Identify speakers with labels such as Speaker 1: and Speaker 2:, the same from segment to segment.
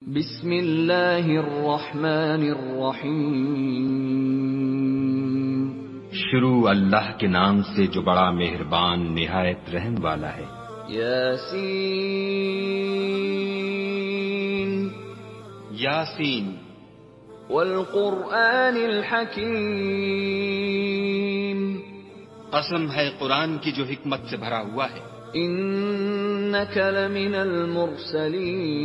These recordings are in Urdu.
Speaker 1: بسم اللہ الرحمن الرحیم۔
Speaker 2: شروع اللہ کے نام سے جو بڑا مہربان نہایت رحم والا ہے۔
Speaker 1: یاسین
Speaker 2: یاسین
Speaker 1: والقرآن الحکیم،
Speaker 2: قسم ہے قرآن کی جو حکمت سے بھرا ہوا ہے۔
Speaker 1: انک لمن المرسلین،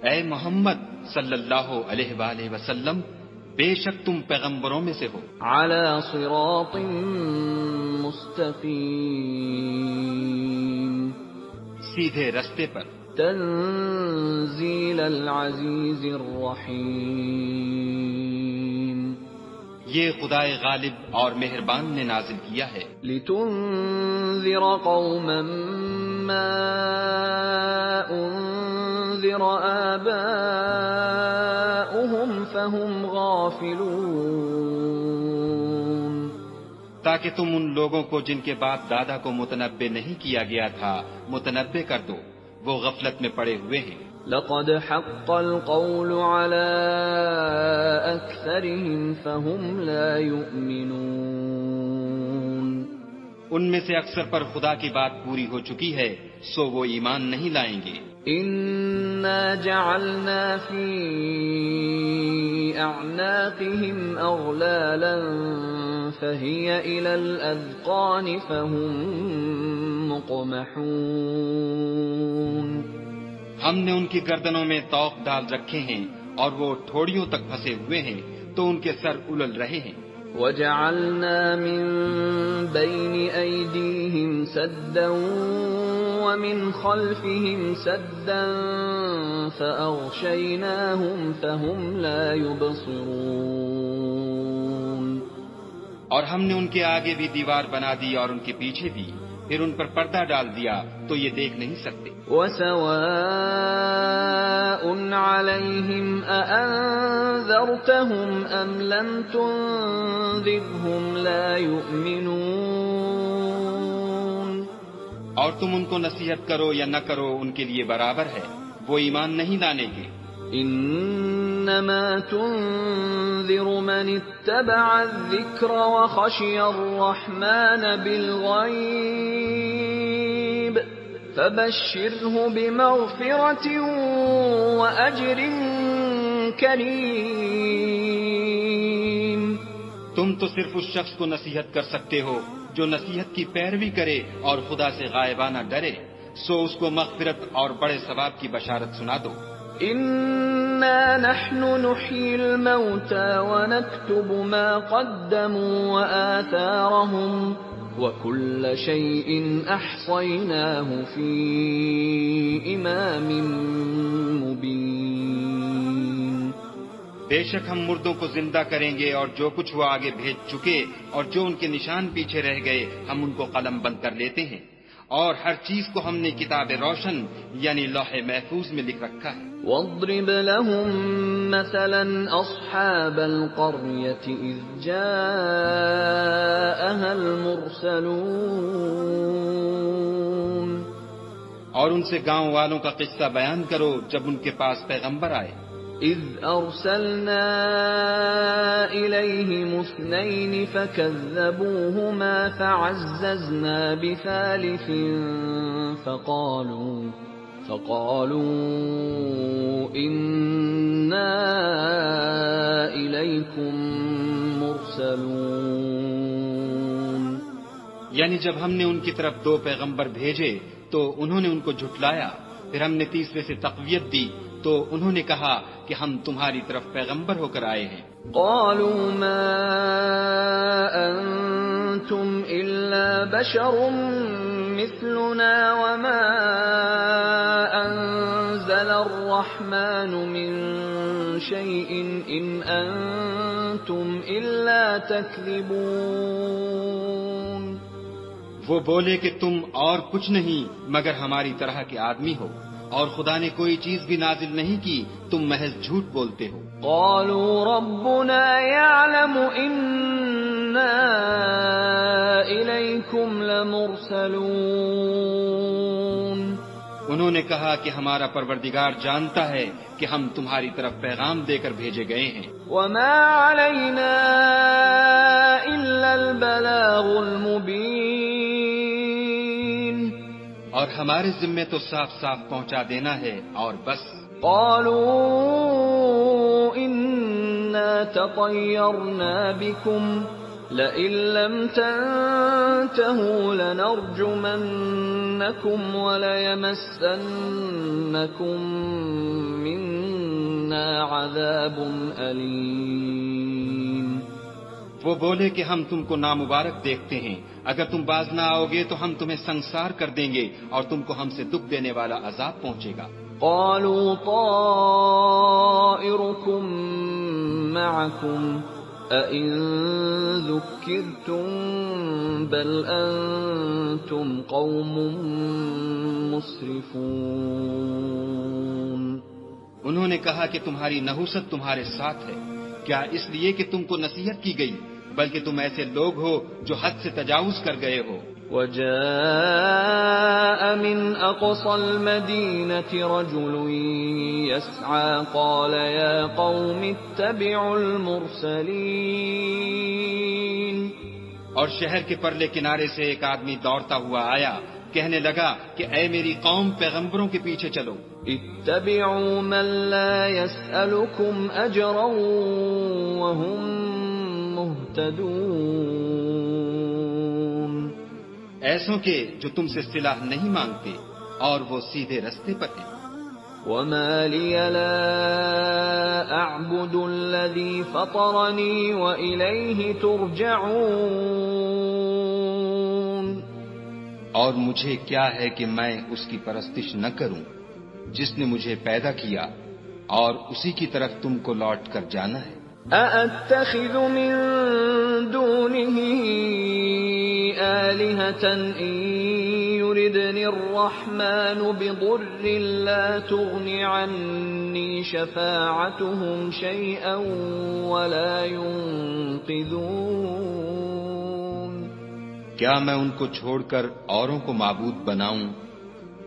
Speaker 2: اے محمد صلی اللہ علیہ وآلہ وسلم، بے شک تم پیغمبروں میں سے ہو،
Speaker 1: علی صراط مستقیم،
Speaker 2: سیدھے رستے پر۔
Speaker 1: تنزیل العزیز الرحیم،
Speaker 2: یہ خدائے غالب اور مہربان نے نازل کیا ہے۔
Speaker 1: لتنذر قوما ما انذر آباؤهم فهم غافلون،
Speaker 2: تاکہ تم ان لوگوں کو جن کے باپ دادا کو متنبع نہیں کیا گیا تھا متنبع کر دو، وہ غفلت میں پڑے ہوئے ہیں۔
Speaker 1: لقد حق القول على أكثرهم فهم لا يؤمنون،
Speaker 2: ان میں سے اکثر پر خدا کی بات پوری ہو چکی ہے، سو وہ ایمان نہیں لائیں گے۔
Speaker 1: إنا جعلنا في أعناقهم أغلالا فهي إلى الأذقان فهم مقمحون،
Speaker 2: ہم نے ان کی گردنوں میں طوق ڈال رکھے ہیں اور وہ ٹھوڑیوں تک پھنسے ہوئے ہیں تو ان کے سر الل رہے ہیں۔
Speaker 1: وجعلنا من بين أيديهم سدا ومن خلفهم سدا فأغشيناهم فهم لا يبصرون،
Speaker 2: اور ہم نے ان کے آگے بھی دیوار بنا دی اور ان کے پیچھے بھی، پھر ان پر پردہ ڈال دیا تو یہ دیکھ نہیں سکتے۔
Speaker 1: وسواء عليهم أأنذرتهم أم لم تنذرهم لا يؤمنون،
Speaker 2: اور تم ان کو نصیحت کرو یا نہ کرو ان کے لیے برابر ہے، وہ ایمان نہیں لانے گے۔
Speaker 1: انما تنذر من اتبع الذکر وخشی الرحمن بالغیب فبشره بمغفرة وأجر کریم،
Speaker 2: تم تو صرف اس شخص کو نصیحت کر سکتے ہو جو نصیحت کی پیروی کرے اور خدا سے غائبانہ ڈرے، سو اس کو مغفرت اور بڑے ثواب کی بشارت سنا دو۔
Speaker 1: إنا نحن نحيي الموتى ونكتب ما قدموا وآثارهم وكل شيء أحصيناه في إمام مبين،
Speaker 2: بے شک ہم مردوں کو زندہ کریں گے اور جو کچھ وہ آگے بھیج چکے اور جو ان کے نشان پیچھے رہ گئے ہم ان کو قلم بند کر لیتے ہیں، اور ہر چیز کو ہم نے کتاب روشن یعنی لوح محفوظ میں لکھ رکھا ہے۔
Speaker 1: واضرب لهم مثلا أصحاب القرية إذ جاءها المرسلون،
Speaker 2: اور ان سے گاؤں والوں کا قصہ بیان کرو جب ان کے پاس پیغمبر آئے۔
Speaker 1: إذ أرسلنا إليهم اثنين فكذبوهما فعززنا بثالث فقالوا إنا إليكم مرسلون،
Speaker 2: یعنی جب ہم نے ان کی طرف دو پیغمبر بھیجے تو انہوں نے ان کو جھٹلایا، پھر ہم نے تیسرے سے تقویت دی تو انہوں نے کہا کہ ہم تمہاری طرف پیغمبر ہو کر آئے ہیں۔
Speaker 1: قالوا ما أنتم إلا بشر مثلنا وما أنزل الرحمن من شيء إن أنتم إلا تكذبون،
Speaker 2: وہ بولے کہ تم اور کچھ نہیں مگر ہماری طرح کے آدمی ہو، اور خدا نے کوئی چیز بھی نازل نہیں کی، تم محض جھوٹ بولتے ہو۔
Speaker 1: قالوا ربنا يعلم إنا إليكم لمرسلون،
Speaker 2: انہوں نے کہا کہ ہمارا پروردگار جانتا ہے کہ ہم تمہاری طرف پیغام دے کر بھیجے گئے ہیں،
Speaker 1: وما علينا إلا البلاغ المبين
Speaker 2: اور ہمارے ذمے تو صاف صاف پہنچا دینا ہے اور بس۔
Speaker 1: قالوا إنا تطيرنا بكم لئن لم تنتهوا لنرجمنكم وليمسنكم منا عذاب أليم۔
Speaker 2: وہ بولے کہ ہم تم کو نامبارک دیکھتے ہیں، اگر تم باز نہ آؤ گے تو ہم تمہیں سنسار کر دیں گے اور تم کو ہم سے دکھ دینے والا عذاب پہنچے گا۔
Speaker 1: قالوا طائركم معكم أئن ذكرتم بل أنتم قوم مسرفون۔
Speaker 2: انہوں نے کہا کہ تمہاری نحوست تمہارے ساتھ ہے، کیا اس لیے کہ تم کو نصیحت کی گئی، بلکہ تم ایسے لوگ ہو جو حد سے تجاوز کر گئے ہو۔
Speaker 1: وجاء من أقصى المدينة رجل يسعى قال يا قوم اتبعوا المرسلين۔
Speaker 2: اور شہر کے پرلے کنارے سے ایک آدمی دوڑتا ہوا آیا، کہنے لگا کہ اے میری قوم، پیغمبروں کے پیچھے چلو۔
Speaker 1: اتبعوا من لا يسألكم أجرا وهم مهتدون۔
Speaker 2: ایسوں کے جو تم سے صلاح نہیں مانگتے اور وہ سیدھے رستے پر ہیں۔
Speaker 1: وما لي لا أعبد الذي فطرني وإليه ترجعون۔
Speaker 2: اور مجھے کیا ہے کہ میں اس کی پرستش نہ کروں جس نے مجھے پیدا کیا، اور اسی کی طرف تم کو لوٹ کر جانا ہے۔
Speaker 1: أأتخذ من دونه آلهة إن يردني الرحمن بضر لا تغن عني شفاعتهم شيئا ولا ينقذون۔
Speaker 2: کیا میں ان کو چھوڑ کر اوروں کو معبود بناؤں؟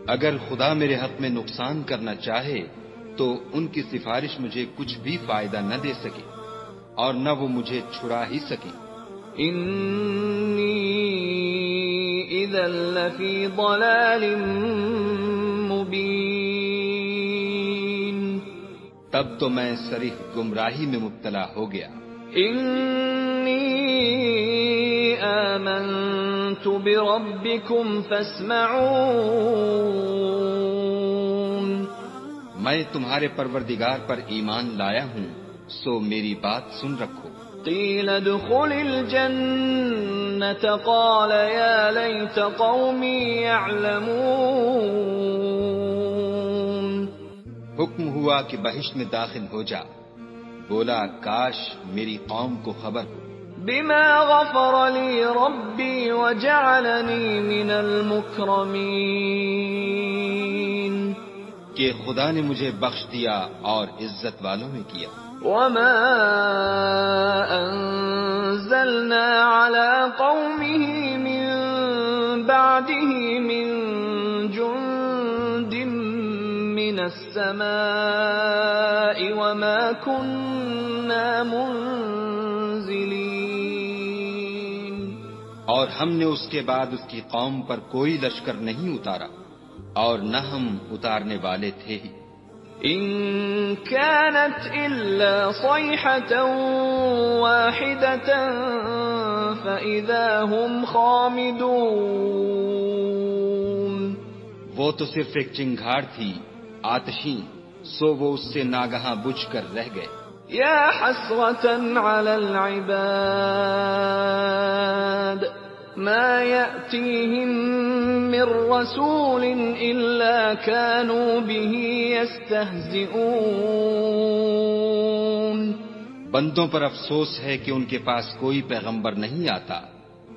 Speaker 2: اگر خدا میرے حق میں نقصان کرنا چاہے تو ان کی سفارش مجھے کچھ بھی فائدہ نہ دے سکے اور نہ وہ مجھے چھڑا ہی سکے۔
Speaker 1: انی اذا لفی ضلال مبین۔
Speaker 2: تب تو میں صریح گمراہی میں مبتلا ہو گیا۔
Speaker 1: انی آمنت بربکم فاسمعون۔
Speaker 2: میں تمہارے پروردگار پر ایمان لایا ہوں، سو میری بات سن رکھو۔
Speaker 1: قیل ادخل الجنة قال یا لیت قومی یعلمون۔
Speaker 2: حکم ہوا کہ بہشت میں داخل ہو جا، بولا کاش میری قوم کو خبر ہو۔
Speaker 1: بما غفر لی ربی وجعلنی من المکرمین۔
Speaker 2: کہ خدا نے مجھے بخش دیا اور عزت والوں میں کیا۔
Speaker 1: وما انزلنا على قومه من بعده من جند من السماء وما كنا منزلين۔
Speaker 2: اور ہم نے اس کے بعد اس کی قوم پر کوئی لشکر نہیں اتارا اور نہ ہم اتارنے والے تھے ہی۔
Speaker 1: ان كانت الا صيحة واحدة فاذا هم خامدون۔
Speaker 2: وہ تو صرف ایک چنگھاڑ تھی آتشیں، سو وہ اس سے ناگہاں بجھ کر رہ گئے۔
Speaker 1: یا حسرة على العباد ما يأتيهم من رسول إلا كانوا به يستهزئون۔
Speaker 2: بندوں پر افسوس ہے کہ ان کے پاس کوئی پیغمبر نہیں آتا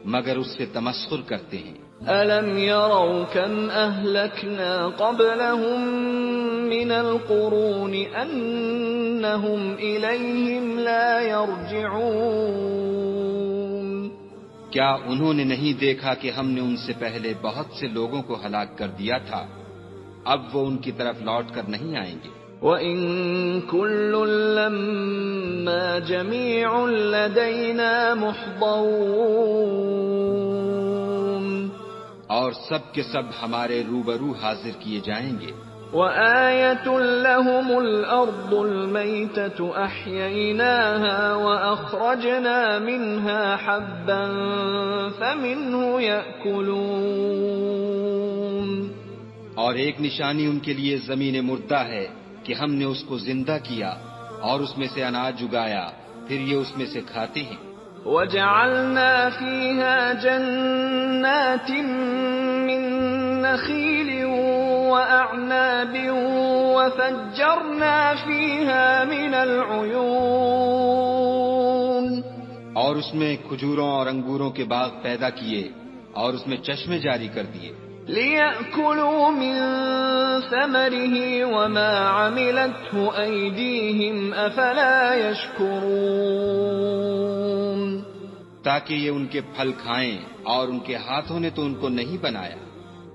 Speaker 2: مگر اس سے تمسخر کرتے ہیں۔
Speaker 1: أَلَمْ يَرَوْا كَمْ أَهْلَكْنَا قَبْلَهُمْ مِنَ الْقُرُونِ أَنَّهُمْ إِلَيْهِمْ لَا يَرْجِعُونَ۔
Speaker 2: کیا انہوں نے نہیں دیکھا کہ ہم نے ان سے پہلے بہت سے لوگوں کو ہلاک کر دیا تھا اب وہ ان کی طرف لوٹ کر نہیں آئیں گے۔
Speaker 1: وَإِن كُلٌّ لَّمَّا جَمِيعٌ لَّدَيْنَا مُحْضَرُونَ،
Speaker 2: اور سب کے سب ہمارے روبرو حاضر کیے جائیں گے۔
Speaker 1: وَآيَةٌ لَّهُمُ الْأَرْضُ الْمَيْتَةُ أَحْيَيْنَاهَا وَأَخْرَجْنَا مِنْهَا حَبًّا فَمِنْهُ يَأْكُلُونَ،
Speaker 2: اور ایک نشانی ان کے لیے زمین مردہ ہے کہ ہم نے اس کو زندہ کیا اور اس میں سے اناج اگایا، پھر یہ اس میں سے کھاتے ہیں۔
Speaker 1: وَجَعَلْنَا فِيهَا جَنَّاتٍ مِّن نَّخِيلٍ وَأَعْنَابٍ وَفَجَّرْنَا فِيهَا مِنَ الْعُيُونِ،
Speaker 2: اور اس میں کھجوروں اور انگوروں کے باغ پیدا کیے اور اس میں چشمے جاری کر دیے،
Speaker 1: لِيَأْكُلُوا مِن ثَمَرِهِ وَمَا عَمِلَتْهُ أَيْدِيهِمْ أَفَلَا يَشْكُرُونَ،
Speaker 2: تاکہ یہ ان کے پھل کھائیں، اور ان کے ہاتھوں نے تو ان کو نہیں بنایا،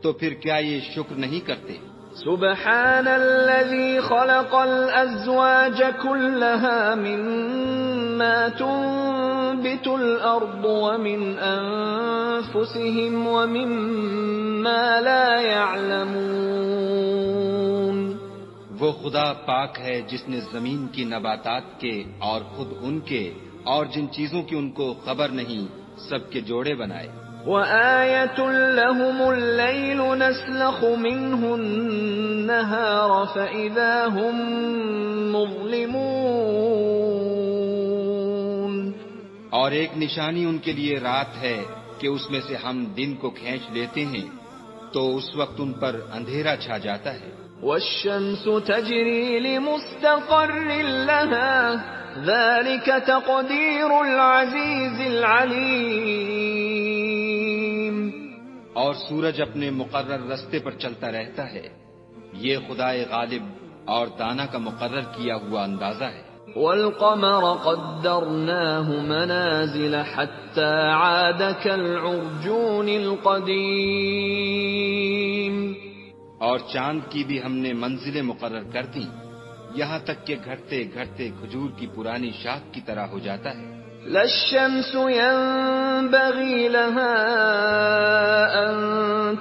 Speaker 2: تو پھر کیا یہ شکر نہیں کرتے؟
Speaker 1: سبحان الذي خلق الأزواج كلها مما تنبت الأرض ومن أنفسهم ومما لا يعلمون،
Speaker 2: وہ خدا پاک ہے جس نے زمین کی نباتات کے اور خود ان کے اور جن چیزوں کی ان کو خبر نہیں سب کے جوڑے بنائے۔
Speaker 1: وَآيَةٌ لَّهُمُ اللَّيْلُ نَسْلَخُ مِنْهُ النَّهَارَ فَإِذَا هُمْ مُظْلِمُونَ،
Speaker 2: اور ایک نشانی ان کے لیے رات ہے کہ اس میں سے ہم دن کو کھینچ لیتے ہیں تو اس وقت ان پر اندھیرا چھا جاتا ہے۔
Speaker 1: وَالشَّمْسُ تَجْرِي لِمُسْتَقَرٍّ لَّهَا ذَلِكَ تَقْدِيرُ الْعَزِيزِ الْعَلِيمِ،
Speaker 2: اور سورج اپنے مقرر رستے پر چلتا رہتا ہے، یہ خدائے غالب اور دانا کا مقرر کیا ہوا اندازہ ہے۔
Speaker 1: وَالْقَمَرَ قَدَّرْنَاهُ مَنَازِلَ حَتَّى عَادَ كَالْعُرْجُونِ الْقَدِيمِ،
Speaker 2: اور چاند کی بھی ہم نے منزلیں مقرر کر دیں، یہاں تک کہ گھٹتے گھٹتے کھجور کی پرانی شاخ کی طرح ہو جاتا ہے۔
Speaker 1: لا الشمس ينبغي لها أن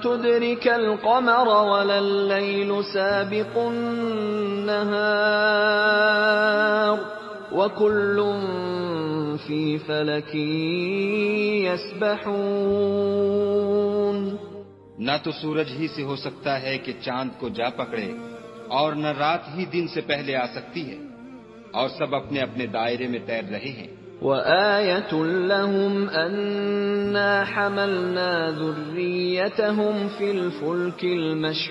Speaker 1: تدرك القمر ولا الليل سابق النهار وكل في فلك يسبحون،
Speaker 2: نہ تو سورج ہی سے ہو سکتا ہے کہ چاند کو جا پکڑے، اور نہ رات ہی دن سے پہلے آ سکتی ہے، اور سب اپنے اپنے دائرے میں تیر رہے ہیں۔
Speaker 1: وَآيَةٌ لَّهُمْ أَنَّا حَمَلْنَا ذُرِّيَّتَهُمْ فِي الْفُلْكِ الْمَشْحُونِ،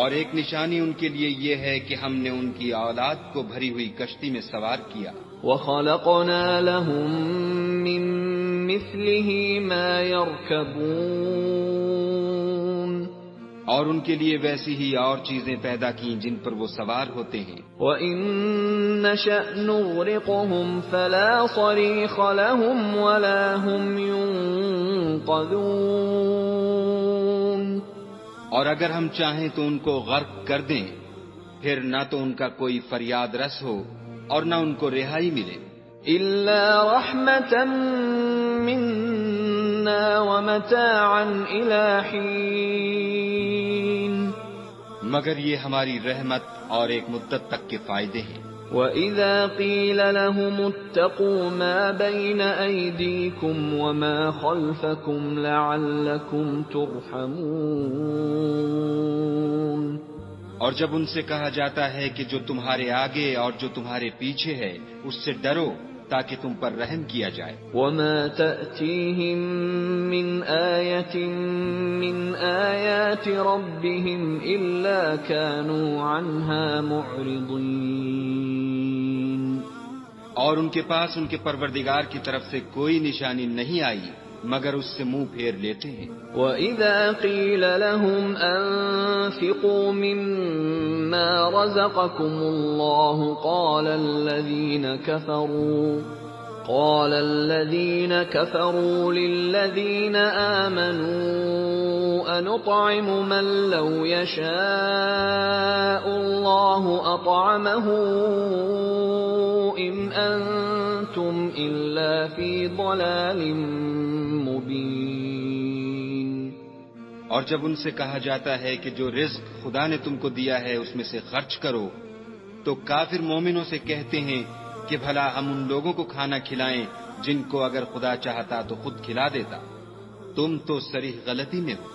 Speaker 2: اور ایک نشانی ان کے لیے یہ ہے کہ ہم نے ان کی اولاد کو بھری ہوئی کشتی میں سوار کیا۔
Speaker 1: وَخَلَقْنَا لَهُم مِّن مِّثْلِهِ مَا يَرْكَبُونَ،
Speaker 2: اور ان کے لیے ویسی ہی اور چیزیں پیدا کیں جن پر وہ سوار ہوتے ہیں۔
Speaker 1: وَإِن نَّشَأْ نُغْرِقْهُمْ فَلَا صَرِيخَ لَهُمْ وَلَا هُمْ يُنقَذُونَ،
Speaker 2: اور اگر ہم چاہیں تو ان کو غرق کر دیں، پھر نہ تو ان کا کوئی فریاد رس ہو اور نہ ان کو رہائی ملے۔
Speaker 1: إِلَّا رَحْمَةً مِّنَّا وَمَتَاعًا إِلَىٰ حِينٍ،
Speaker 2: مگر یہ ہماری رحمت اور ایک مدت تک کے فائدے ہیں۔
Speaker 1: وَإِذَا قِيلَ لَهُمُ اتَّقُوا مَا بَيْنَ أَيْدِيكُمْ وَمَا خَلْفَكُمْ لَعَلَّكُمْ تُرْحَمُونَ،
Speaker 2: اور جب ان سے کہا جاتا ہے کہ جو تمہارے آگے اور جو تمہارے پیچھے ہے اس سے ڈرو تاکہ تم پر رحم کیا جائے۔
Speaker 1: وَمَا تَأْتِيهِم مِّنْ آيَةٍ مِّنْ آيَاتِ رَبِّهِمْ إِلَّا كَانُوا عَنْهَا مُعْرِضِينَ،
Speaker 2: اور ان کے پاس ان کے پروردگار کی طرف سے کوئی نشانی نہیں آئی مگر اس سے منہ پھیر لیتے ہیں۔
Speaker 1: وَإِذَا قِيلَ لَهُمْ أَنفِقُوا مِمَّا رَزَقَكُمُ اللَّهُ قَالَ الَّذِينَ كَفَرُوا قال الذين كفروا للذين آمنوا أنطعم من لو يشاء الله أطعمه إن أنتم إلا في ضلال مبين.
Speaker 2: اور جب ان سے کہا جاتا ہے کہ جو رزق خدا نے تم کو دیا ہے اس میں سے خرچ کرو، تو کافر مومنوں سے کہتے ہیں کہ بھلا ہم ان لوگوں کو کھانا کھلائیں جن کو اگر خدا چاہتا تو خود کھلا دیتا. تم تو صریح غلطی میں ہو.